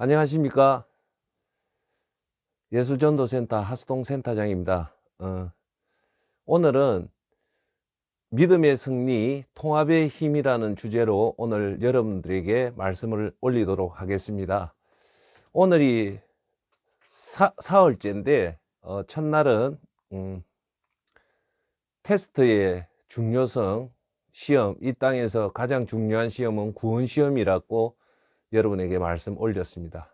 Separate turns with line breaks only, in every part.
안녕하십니까. 예수전도센터 하수동 센터장입니다. 오늘은 믿음의 승리, 통합의 힘이라는 주제로 오늘 여러분들에게 말씀을 올리도록 하겠습니다. 오늘이 사흘째인데 첫날은 테스트의 중요성, 시험, 이 땅에서 가장 중요한 시험은 구원시험이라고 여러분에게 말씀 올렸습니다.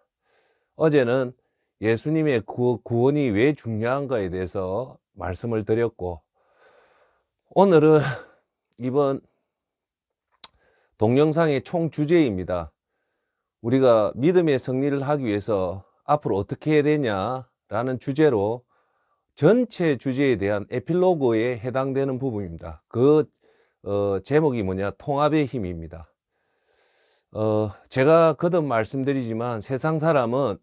어제는 예수님의 구원이 왜 중요한가에 대해서 말씀을 드렸고, 오늘은 이번 동영상의 총 주제입니다. 우리가 믿음의 승리를 하기 위해서 앞으로 어떻게 해야 되냐라는 주제로 전체 주제에 대한 에필로그에 해당되는 부분입니다. 제목이 뭐냐? 통합의 힘입니다. 제가 거듭 말씀드리지만 세상 사람은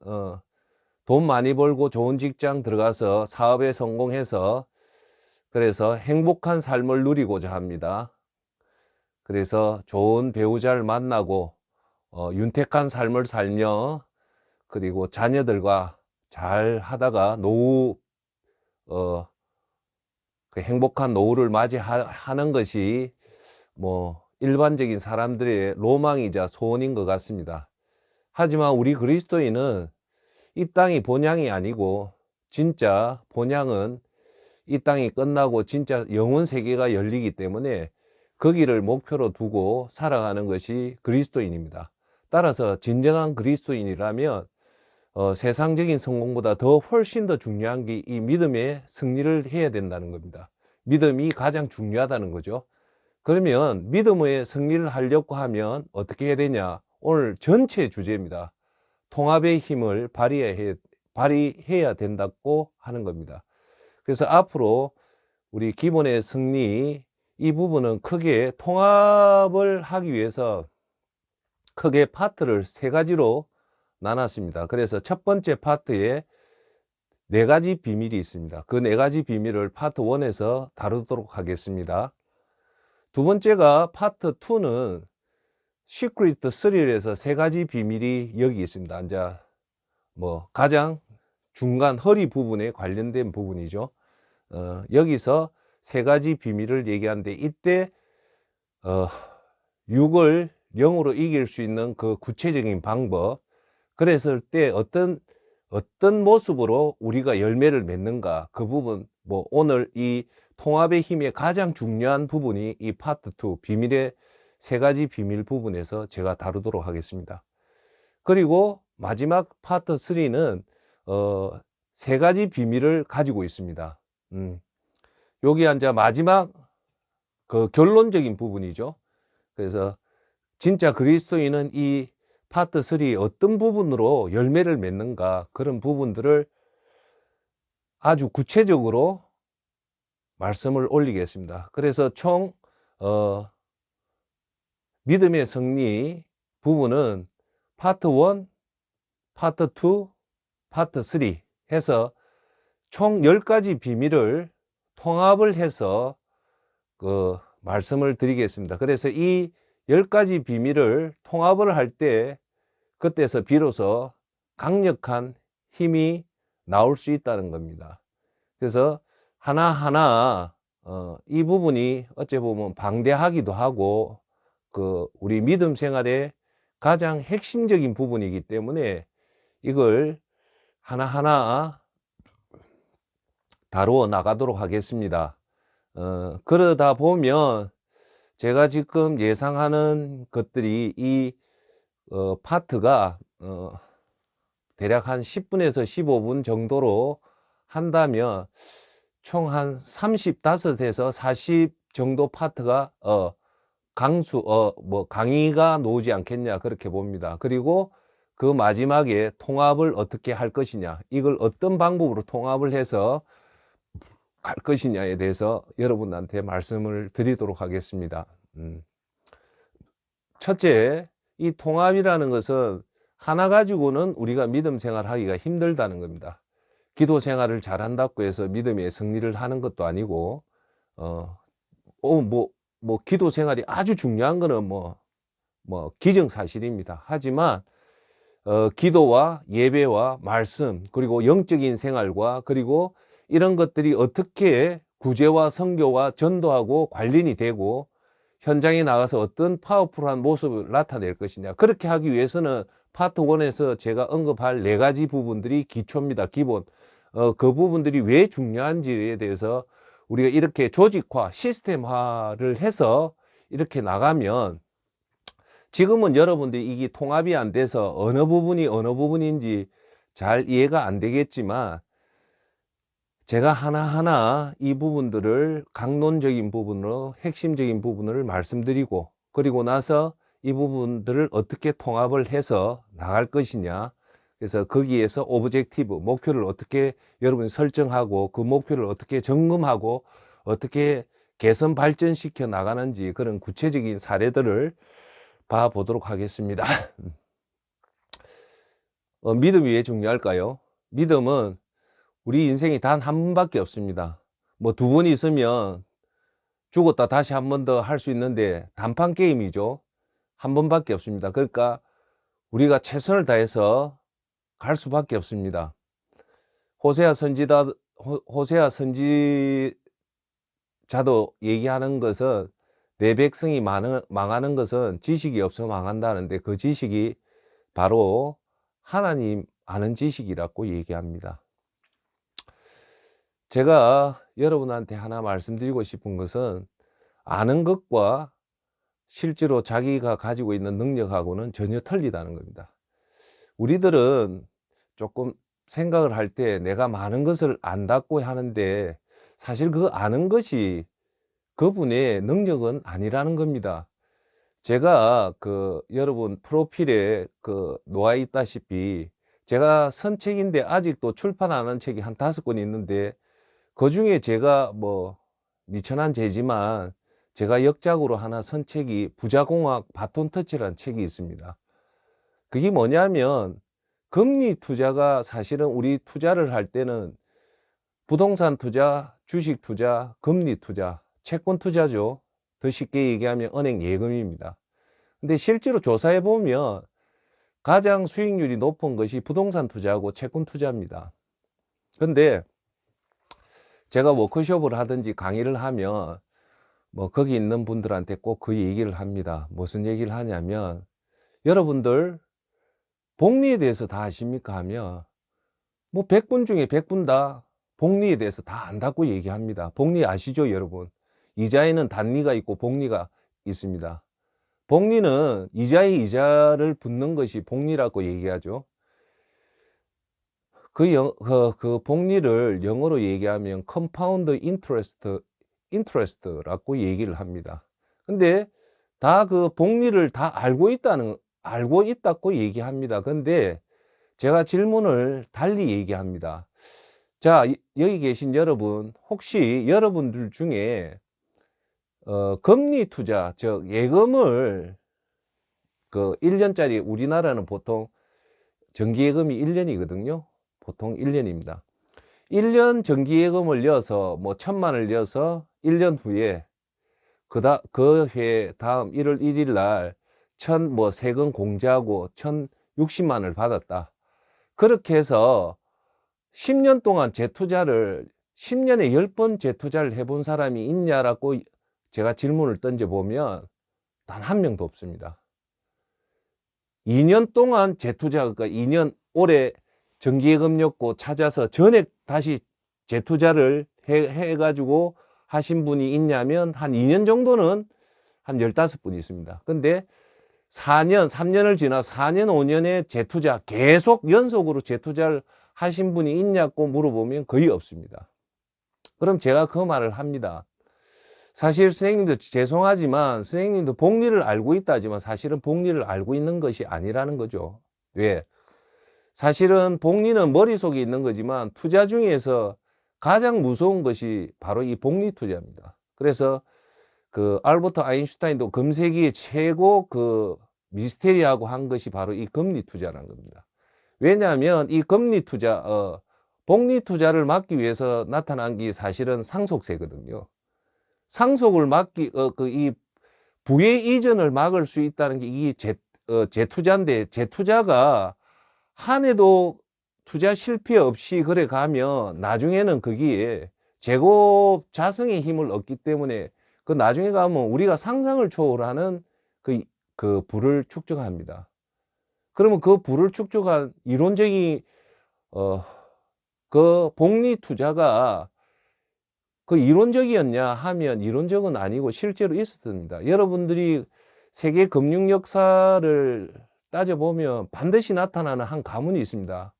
돈 많이 벌고 좋은 직장 들어가서 사업에 성공해서 그래서 행복한 삶을 누리고자 합니다. 그래서 좋은 배우자를 만나고 윤택한 삶을 살며 그리고 자녀들과 잘 하다가 노후 그 행복한 노후를 맞이하는 것이 일반적인 사람들의 로망이자 소원인 것 같습니다. 하지만 우리 그리스도인은 이 땅이 본향이 아니고 진짜 본향은 이 땅이 끝나고 진짜 영혼 세계가 열리기 때문에 거기를 목표로 두고 살아가는 것이 그리스도인입니다. 따라서 진정한 그리스도인이라면 세상적인 성공보다 훨씬 더 중요한 게 이 믿음의 승리를 해야 된다는 겁니다. 믿음이 가장 중요하다는 거죠. 그러면 믿음의 승리를 하려고 하면 어떻게 해야 되냐? 오늘 전체 주제입니다. 통합의 힘을 발휘해야 된다고 하는 겁니다. 그래서 앞으로 우리 기본의 승리, 이 부분은 크게 통합을 하기 위해서 크게 파트를 3가지로 나눴습니다. 그래서 첫 번째 파트에 4가지 비밀이 있습니다. 그 4가지 비밀을 파트 1에서 다루도록 하겠습니다. 두 번째가 파트 2는 시크릿 3에서 3가지 비밀이 여기 있습니다. 이제 가장 중간 허리 부분에 관련된 부분이죠. 여기서 3가지 비밀을 얘기하는데 이때 6을 0으로 이길 수 있는 그 구체적인 방법, 그랬을 때 어떤 모습으로 우리가 열매를 맺는가, 그 부분, 오늘 이 통합의 힘의 가장 중요한 부분이 이 파트 2 비밀의 3가지 비밀 부분에서 제가 다루도록 하겠습니다. 그리고 마지막 파트 3는 3가지 비밀을 가지고 있습니다. 여기 이제 마지막 그 결론적인 부분이죠. 그래서 진짜 그리스도인은 이 파트 3 어떤 부분으로 열매를 맺는가, 그런 부분들을 아주 구체적으로 말씀을 올리겠습니다. 그래서 총 믿음의 승리 부분은 파트 1, 파트 2, 파트 3 해서 총 10가지 비밀을 통합을 해서 그 말씀을 드리겠습니다. 그래서 이 10가지 비밀을 통합을 할 때 그때서 비로소 강력한 힘이 나올 수 있다는 겁니다. 그래서 하나하나 이 부분이 어찌 보면 방대하기도 하고 우리 믿음 생활의 가장 핵심적인 부분이기 때문에 이걸 하나하나 다루어 나가도록 하겠습니다. 그러다 보면 제가 지금 예상하는 것들이 이 파트가 대략 한 10분에서 15분 정도로 한다면 총 한 35에서 40 정도 파트가 강의가 나오지 않겠냐, 그렇게 봅니다. 그리고 그 마지막에 통합을 어떻게 할 것이냐, 이걸 어떤 방법으로 통합을 해서 갈 것이냐에 대해서 여러분한테 말씀을 드리도록 하겠습니다. 첫째, 이 통합이라는 것은 하나 가지고는 우리가 믿음 생활하기가 힘들다는 겁니다. 기도 생활을 잘한다고 해서 믿음의 승리를 하는 것도 아니고, 기도 생활이 아주 중요한 거는 기정사실입니다. 하지만 기도와 예배와 말씀, 그리고 영적인 생활과 그리고 이런 것들이 어떻게 구제와 선교와 전도하고 관련이 되고 현장에 나가서 어떤 파워풀한 모습을 나타낼 것이냐. 그렇게 하기 위해서는 파트 1에서 제가 언급할 4가지 부분들이 기초입니다. 기본. 그 부분들이 왜 중요한지에 대해서 우리가 이렇게 조직화, 시스템화를 해서 이렇게 나가면 지금은 여러분들이 이게 통합이 안 돼서 어느 부분이 어느 부분인지 잘 이해가 안 되겠지만 제가 하나하나 이 부분들을 강론적인 부분으로 핵심적인 부분을 말씀드리고 그리고 나서 이 부분들을 어떻게 통합을 해서 나갈 것이냐. 그래서 거기에서 오브젝티브, 목표를 어떻게 여러분이 설정하고 그 목표를 어떻게 점검하고 어떻게 개선 발전시켜 나가는지 그런 구체적인 사례들을 봐보도록 하겠습니다. 믿음이 왜 중요할까요? 믿음은 우리 인생이 단 한 번밖에 없습니다. 뭐 2번 있으면 죽었다 다시 한 번 더 할 수 있는데 단판 게임이죠. 한 번밖에 없습니다. 그러니까 우리가 최선을 다해서 갈 수밖에 없습니다. 호세아 선지자도 얘기하는 것은 내 백성이 망하는 것은 지식이 없어 망한다는데 그 지식이 바로 하나님 아는 지식이라고 얘기합니다. 제가 여러분한테 하나 말씀드리고 싶은 것은 아는 것과 실제로 자기가 가지고 있는 능력하고는 전혀 틀리다는 겁니다. 우리들은 조금 생각을 할 때 내가 많은 것을 안다고 하는데 사실 그 아는 것이 그분의 능력은 아니라는 겁니다. 제가 여러분 프로필에 놓아 있다시피 제가 쓴 책인데 아직도 출판 안 한 책이 한 5권 있는데 그 중에 제가 뭐 미천한 죄지만 제가 역작으로 하나 쓴 책이 부자공학 바톤 터치라는 책이 있습니다. 그게 뭐냐면 금리 투자가 사실은 우리 투자를 할 때는 부동산 투자, 주식 투자, 금리 투자, 채권 투자죠. 더 쉽게 얘기하면 은행 예금입니다. 근데 실제로 조사해 보면 가장 수익률이 높은 것이 부동산 투자하고 채권 투자입니다. 근데 제가 워크숍을 하든지 강의를 하면 뭐 거기 있는 분들한테 꼭 그 얘기를 합니다. 무슨 얘기를 하냐면 여러분들 복리에 대해서 다 아십니까 하면 뭐 100분 중에 100분 다 복리에 대해서 다 안다고 얘기합니다. 복리 아시죠 여러분? 이자에는 단리가 있고 복리가 있습니다. 복리는 이자에 이자를 붓는 것이 복리라고 얘기하죠. 그 복리를 영어로 얘기하면 compound interest라고 얘기를 합니다. 근데 다 그 복리를 다 알고 있다고 얘기합니다. 근데 제가 질문을 달리 얘기합니다. 자, 여기 계신 여러분, 혹시 여러분들 중에 금리 투자, 즉 예금을 1년짜리 우리나라는 보통 정기예금이 1년이거든요. 보통 1년입니다. 1년 정기예금을 넣어서 뭐 1,000만을 넣어서 1년 후에 그 해 다음 1월 1일 날 세금 공제하고 1,060만을 받았다. 그렇게 해서 10년 동안 재투자를 10년에 10번 재투자를 해본 사람이 있냐라고 제가 질문을 던져보면 단 한 명도 없습니다. 2년 동안 재투자, 그러니까 2년 올해 정기예금 넣고 찾아서 전액 다시 재투자를 해가지고 하신 분이 있냐면 한 2년 정도는 한 15분 있습니다. 근데 3년을 지나 4년, 5년의 재투자, 계속 연속으로 재투자를 하신 분이 있냐고 물어보면 거의 없습니다. 그럼 제가 그 말을 합니다. 사실 선생님도 죄송하지만 선생님도 복리를 알고 있다지만 사실은 복리를 알고 있는 것이 아니라는 거죠. 왜? 사실은 복리는 머릿속에 있는 거지만 투자 중에서 가장 무서운 것이 바로 이 복리 투자입니다. 그래서 알버트 아인슈타인도 금세기의 최고 미스테리하고 한 것이 바로 이 금리 투자라는 겁니다. 왜냐하면 이 금리 투자, 복리 투자를 막기 위해서 나타난 게 사실은 상속세거든요. 상속을 이 부의 이전을 막을 수 있다는 게 이게 재투자인데 재투자가 한 해도 투자 실패 없이 그래 가면 나중에는 거기에 제곱 자성의 힘을 얻기 때문에 그 나중에 가면 우리가 상상을 초월하는 그 부를 축적합니다. 그러면 그 부를 축적한 이론적인 그 복리 투자가 그 이론적이었냐 하면 이론적은 아니고 실제로 있었습니다. 여러분들이 세계 금융 역사를 따져보면 반드시 나타나는 한 가문이 있습니다.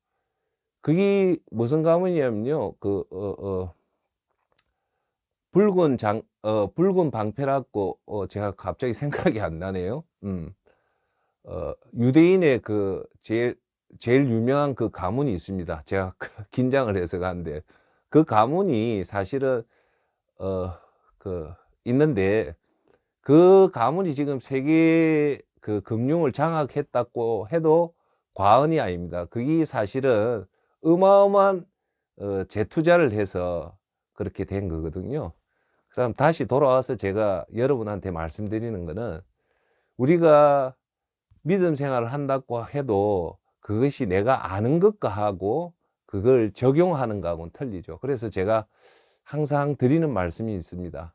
그게 무슨 가문이냐면요. 붉은 방패라고, 제가 갑자기 생각이 안 나네요. 유대인의 제일 유명한 그 가문이 있습니다. 제가 긴장을 해서 가는데, 그 가문이 사실은, 있는데, 그 가문이 지금 세계 그 금융을 장악했다고 해도 과언이 아닙니다. 그게 사실은 어마어마한 재투자를 해서 그렇게 된 거거든요. 그럼 다시 돌아와서 제가 여러분한테 말씀드리는 거는, 우리가 믿음 생활을 한다고 해도 그것이 내가 아는 것과 하고 그걸 적용하는 거하고는 틀리죠. 그래서 제가 항상 드리는 말씀이 있습니다.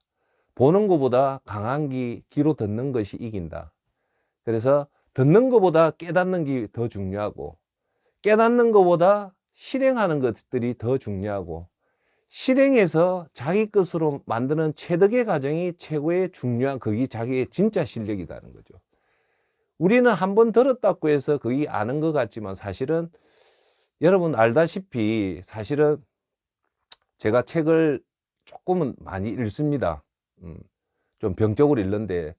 보는 것보다 강한 귀로 듣는 것이 이긴다. 그래서 듣는 것보다 깨닫는 게 더 중요하고, 깨닫는 것보다 실행하는 것들이 더 중요하고, 실행해서 자기 것으로 만드는 체득의 과정이 최고의 중요한, 그게 자기의 진짜 실력이라는 거죠. 우리는 한번 들었다고 해서 그게 아는 것 같지만, 사실은 여러분 알다시피 사실은 제가 책을 조금은 많이 읽습니다. 좀 병적으로 읽는데,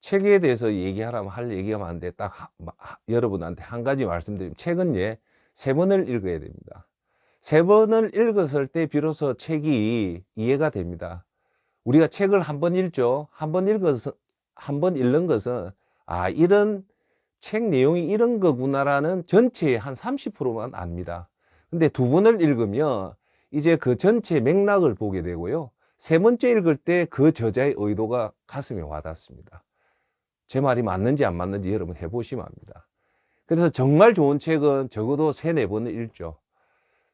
책에 대해서 얘기하라면 할 얘기가 많은데 딱 여러분한테 한 가지 말씀드리면, 책은 3번을 읽어야 됩니다. 3번을 읽었을 때 비로소 책이 이해가 됩니다. 우리가 책을 한 번 읽죠. 한 번 읽는 것은 이런 책 내용이 이런 거구나라는 전체의 한 30%만 압니다. 근데 2번을 읽으면 이제 그 전체 맥락을 보게 되고요. 3번째 읽을 때 그 저자의 의도가 가슴에 와닿습니다. 제 말이 맞는지 안 맞는지 여러분 해보시면 압니다. 그래서 정말 좋은 책은 적어도 3-4번을 읽죠.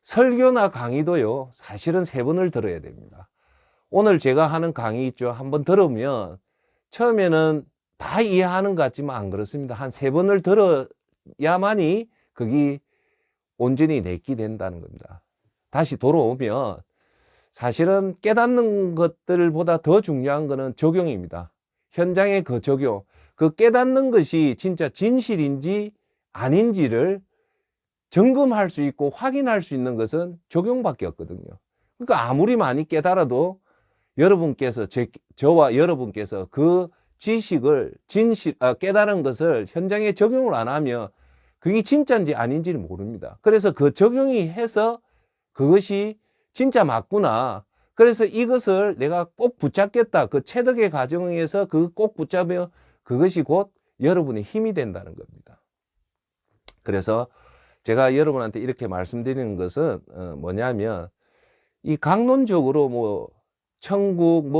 설교나 강의도요, 사실은 3번을 들어야 됩니다. 오늘 제가 하는 강의 있죠. 한번 들으면 처음에는 다 이해하는 것 같지만 안 그렇습니다. 한 3번을 들어야만이 그게 온전히 내기 된다는 겁니다. 다시 돌아오면 사실은 깨닫는 것들보다 더 중요한 것은 적용입니다. 현장의 그 적용, 그 깨닫는 것이 진짜 진실인지 아닌지를 점검할 수 있고 확인할 수 있는 것은 적용밖에 없거든요. 그러니까 아무리 많이 깨달아도 여러분께서 저와 여러분께서 그 지식을 깨달은 것을 현장에 적용을 안 하면 그게 진짜인지 아닌지를 모릅니다. 그래서 그 적용이 해서 그것이 진짜 맞구나, 그래서 이것을 내가 꼭 붙잡겠다, 그 체득의 과정에서 그 꼭 붙잡으면 그것이 곧 여러분의 힘이 된다는 겁니다. 그래서 제가 여러분한테 이렇게 말씀드리는 것은 뭐냐면, 이 강론적으로 천국,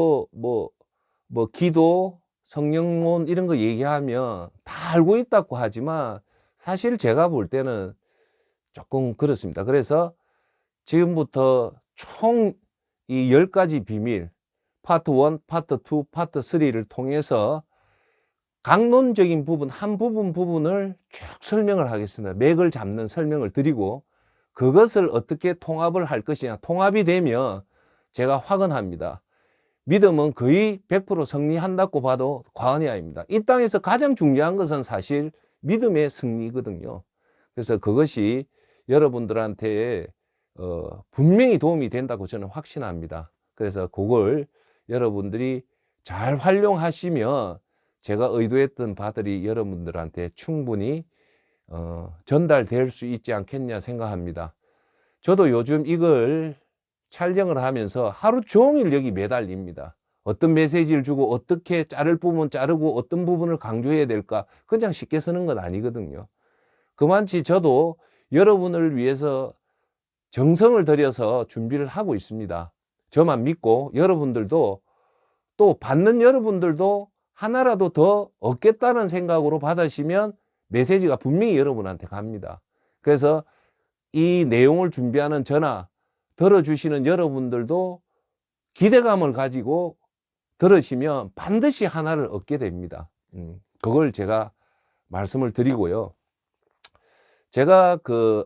기도, 성령론 이런 거 얘기하면 다 알고 있다고 하지만 사실 제가 볼 때는 조금 그렇습니다. 그래서 지금부터 총 이 10가지 비밀, 파트 1, 파트 2, 파트 3를 통해서 강론적인 부분, 한 부분을 쭉 설명을 하겠습니다. 맥을 잡는 설명을 드리고, 그것을 어떻게 통합을 할 것이냐. 통합이 되면 제가 확언합니다. 믿음은 거의 100% 승리한다고 봐도 과언이 아닙니다. 이 땅에서 가장 중요한 것은 사실 믿음의 승리거든요. 그래서 그것이 여러분들한테 분명히 도움이 된다고 저는 확신합니다. 그래서 그걸 여러분들이 잘 활용하시면 제가 의도했던 바들이 여러분들한테 충분히 전달될 수 있지 않겠냐 생각합니다. 저도 요즘 이걸 촬영을 하면서 하루 종일 여기 매달립니다. 어떤 메시지를 주고 어떻게 자를 부분 자르고 어떤 부분을 강조해야 될까, 그냥 쉽게 쓰는 건 아니거든요. 그만치 저도 여러분을 위해서 정성을 들여서 준비를 하고 있습니다. 저만 믿고 여러분들도, 또 받는 여러분들도 하나라도 더 얻겠다는 생각으로 받으시면 메시지가 분명히 여러분한테 갑니다. 그래서 이 내용을 준비하는 저나 들어주시는 여러분들도 기대감을 가지고 들으시면 반드시 하나를 얻게 됩니다. 그걸 제가 말씀을 드리고요. 제가 그